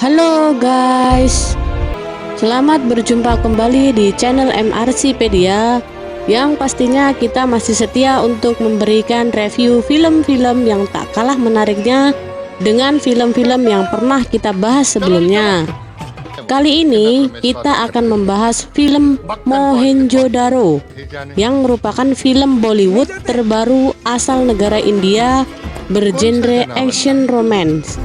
Halo guys, selamat berjumpa kembali di channel MRCpedia yang pastinya kita masih setia untuk memberikan review film-film yang tak kalah menariknya dengan film-film yang pernah kita bahas sebelumnya. Kali ini kita akan membahas film Mohenjo-daro yang merupakan film Bollywood terbaru asal negara India bergenre action romance.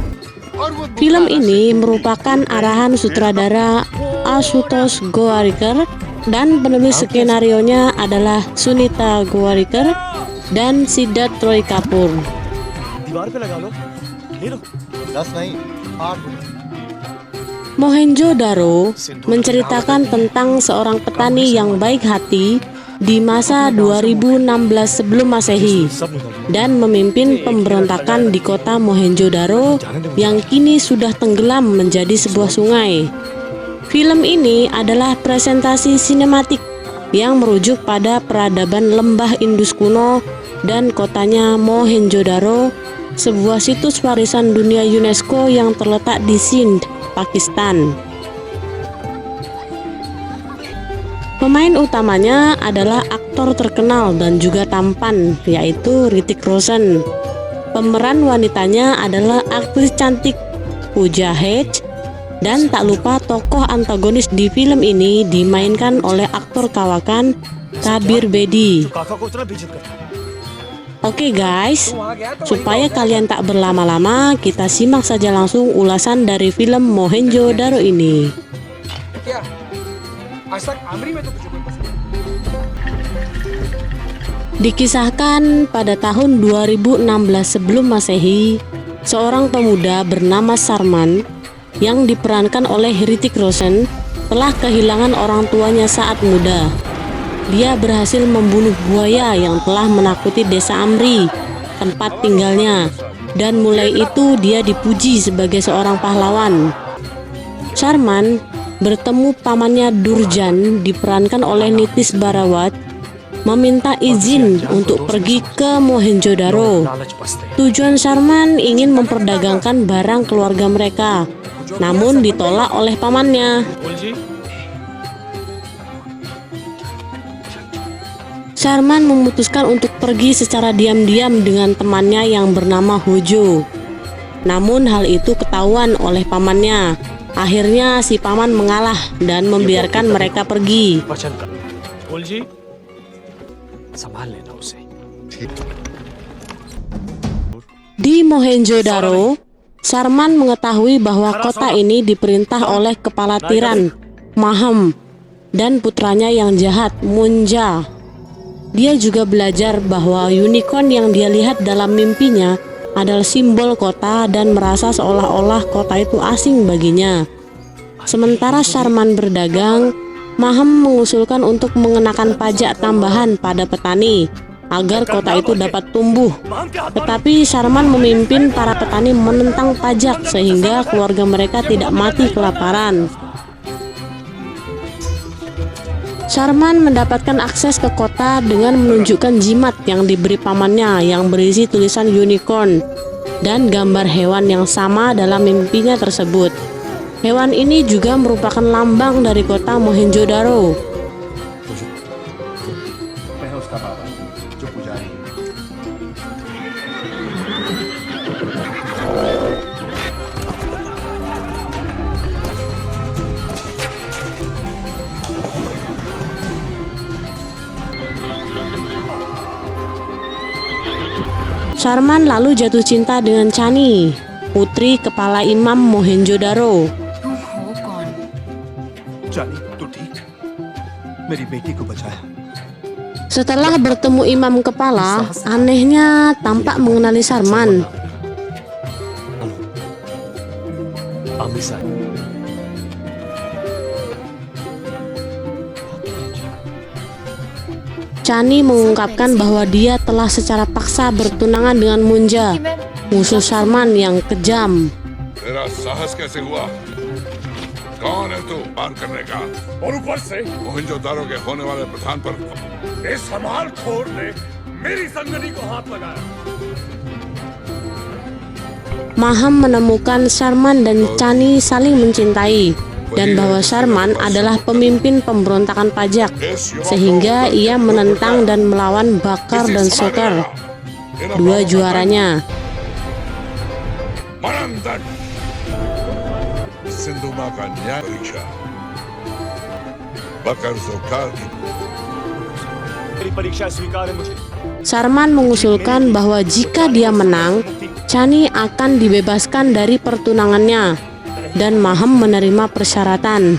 Film ini merupakan arahan sutradara Ashutosh Gowarikar dan penulis skenarionya adalah Sunita Gowarikar dan Siddharth Roy Kapoor. Mohenjo-daro menceritakan tentang seorang petani yang baik hati di masa 2016 sebelum Masehi dan memimpin pemberontakan di kota Mohenjo-daro yang kini sudah tenggelam menjadi sebuah sungai. Film ini adalah presentasi sinematik yang merujuk pada peradaban lembah Indus kuno dan kotanya Mohenjo-daro, sebuah situs warisan dunia UNESCO yang terletak di Sindh, Pakistan. Pemain utamanya adalah aktor terkenal dan juga tampan, yaitu Hrithik Roshan. Pemeran wanitanya adalah aktris cantik Pooja Hegde, dan tak lupa tokoh antagonis di film ini dimainkan oleh aktor kawakan Kabir Bedi. Oke guys, supaya kalian tak berlama-lama, kita simak saja langsung ulasan dari film Mohenjo-daro ini. Dikisahkan pada tahun 2016 sebelum Masehi, seorang pemuda bernama Sarman yang diperankan oleh Hrithik Roshan telah kehilangan orang tuanya saat muda. Dia berhasil membunuh buaya yang telah menakuti desa Amri, tempat tinggalnya, dan mulai itu dia dipuji sebagai seorang pahlawan. Sarman bertemu pamannya Durjan, diperankan oleh Nitish Barawat, meminta izin untuk pergi ke Mohenjo-daro. Tujuan Sarman ingin memperdagangkan barang keluarga mereka, namun ditolak oleh pamannya. Sarman memutuskan untuk pergi secara diam-diam dengan temannya yang bernama Hojo. Namun hal itu ketahuan oleh pamannya. Akhirnya si paman mengalah dan membiarkan mereka pergi. Di Mohenjo-daro, Sarman mengetahui bahwa kota ini diperintah oleh kepala tiran Maham dan putranya yang jahat Munja. Dia juga belajar bahwa unicorn yang dia lihat dalam mimpinya adalah simbol kota dan merasa seolah-olah kota itu asing baginya. Sementara Sarman berdagang, Maham mengusulkan untuk mengenakan pajak tambahan pada petani agar kota itu dapat tumbuh. Tetapi Sarman memimpin para petani menentang pajak sehingga keluarga mereka tidak mati kelaparan. Sarman mendapatkan akses ke kota dengan menunjukkan jimat yang diberi pamannya yang berisi tulisan unicorn dan gambar hewan yang sama dalam mimpinya tersebut. Hewan ini juga merupakan lambang dari kota Mohenjo-daro. Sarman lalu jatuh cinta dengan Chani, putri kepala imam Mohenjo-daro. Setelah bertemu imam kepala, anehnya tampak mengenali Sarman. Chani mengungkapkan bahwa dia telah secara paksa bertunangan dengan Munja, musuh Sarman yang kejam. Maham menemukan Sharman dan Chani saling mencintai, dan bahwa Sharman adalah pemimpin pemberontakan pajak, sehingga ia menentang dan melawan Bakar dan Sokar, dua juaranya. Sharman mengusulkan bahwa jika dia menang, Chani akan dibebaskan dari pertunangannya, dan Maham menerima persyaratan.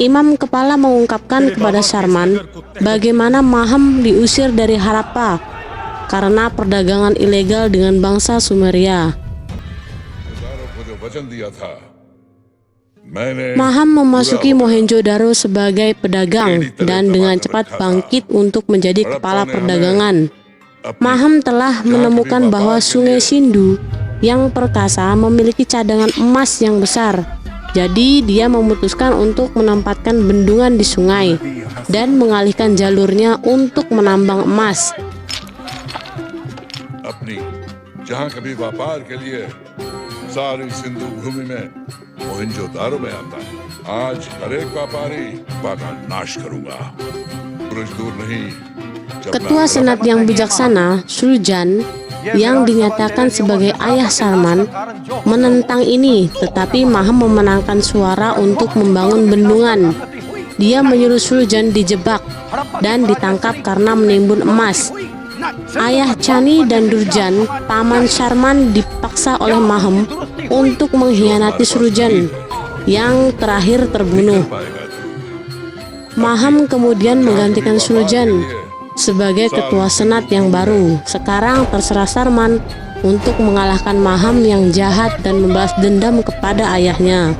Imam kepala mengungkapkan kepada Sharman bagaimana Maham diusir dari Harappa karena perdagangan ilegal dengan bangsa Sumeria. Maham memasuki Mohenjo-daro sebagai pedagang dan dengan cepat bangkit untuk menjadi kepala perdagangan. Maham telah menemukan bahwa Sungai Sindhu yang perkasa memiliki cadangan emas yang besar. Jadi dia memutuskan untuk menempatkan bendungan di sungai dan mengalihkan jalurnya untuk menambang emas. Ketua Senat yang bijaksana, Srujan, yang dinyatakan sebagai ayah Sharman, menentang ini, tetapi Maham memenangkan suara untuk membangun bendungan. Dia menyuruh Srujan dijebak dan ditangkap karena menimbun emas. Ayah Chani dan Durjan, paman Sharman, dipaksa oleh Maham untuk mengkhianati Srujan, yang terakhir terbunuh. Maham kemudian menggantikan Srujan sebagai ketua senat yang baru. Sekarang terserah Sharman untuk mengalahkan Maham yang jahat dan membalas dendam kepada ayahnya.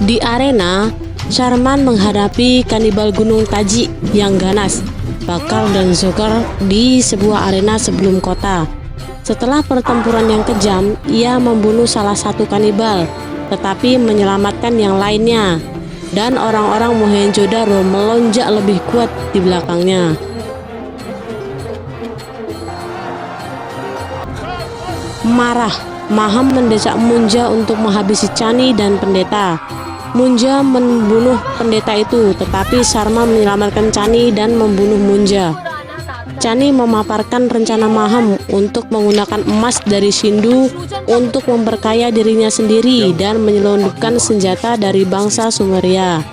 Di arena, Sharman menghadapi kanibal Gunung Taji yang ganas, Bakar dan Sokar, di sebuah arena sebelum kota. Setelah pertempuran yang kejam, ia membunuh salah satu kanibal, tetapi menyelamatkan yang lainnya, dan orang-orang Mohenjo-daro melonjak lebih kuat di belakangnya. Marah, Maham mendesak Munja untuk menghabisi Chani dan pendeta. Munja membunuh pendeta itu, tetapi Sharman menyelamatkan Chani dan membunuh Munja. Chani memaparkan rencana Maham untuk menggunakan emas dari Sindhu untuk memperkaya dirinya sendiri dan menyelundupkan senjata dari bangsa Sumeria.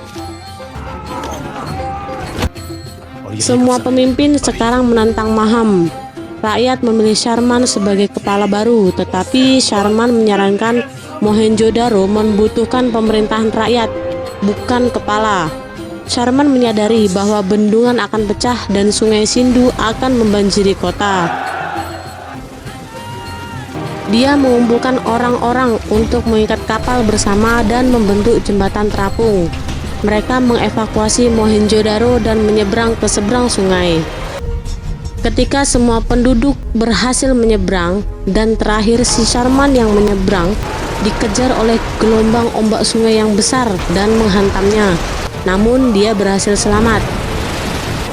Semua pemimpin sekarang menantang Maham. Rakyat memilih Sharman sebagai kepala baru, tetapi Sharman menyarankan Mohenjo-daro membutuhkan pemerintahan rakyat, bukan kepala. Sharman menyadari bahwa bendungan akan pecah dan Sungai Sindhu akan membanjiri kota. Dia mengumpulkan orang-orang untuk mengikat kapal bersama dan membentuk jembatan terapung. Mereka mengevakuasi Mohenjo-daro dan menyeberang ke seberang sungai. Ketika semua penduduk berhasil menyeberang, dan terakhir si Sharman yang menyeberang dikejar oleh gelombang ombak sungai yang besar dan menghantamnya. Namun dia berhasil selamat.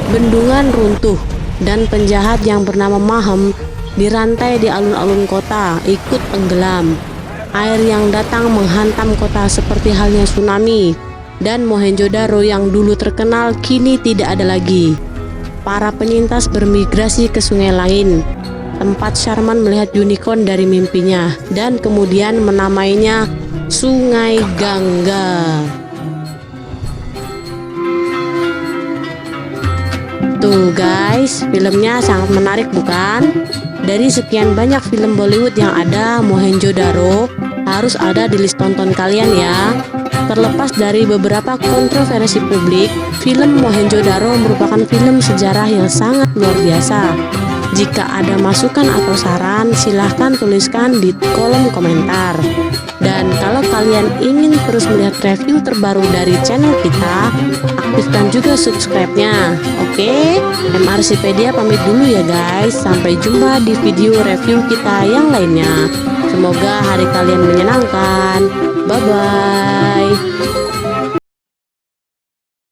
Bendungan runtuh dan penjahat yang bernama Maham dirantai di alun-alun kota ikut tenggelam. Air yang datang menghantam kota seperti halnya tsunami, dan Mohenjo-daro yang dulu terkenal kini tidak ada lagi. Para penyintas bermigrasi ke sungai lain, tempat Sharman melihat unicorn dari mimpinya, dan kemudian menamainya Sungai Gangga. Tuh guys, filmnya sangat menarik bukan? Dari sekian banyak film Bollywood yang ada, Mohenjo-daro harus ada di list tonton kalian ya. Terlepas dari beberapa kontroversi publik, film Mohenjo-daro merupakan film sejarah yang sangat luar biasa. Jika ada masukan atau saran, silahkan tuliskan di kolom komentar. Dan kalau kalian ingin terus melihat review terbaru dari channel kita, aktifkan juga subscribe-nya. Oke, MRCpedia pamit dulu ya guys. Sampai jumpa di video review kita yang lainnya. Semoga hari kalian menyenangkan. Bye-bye.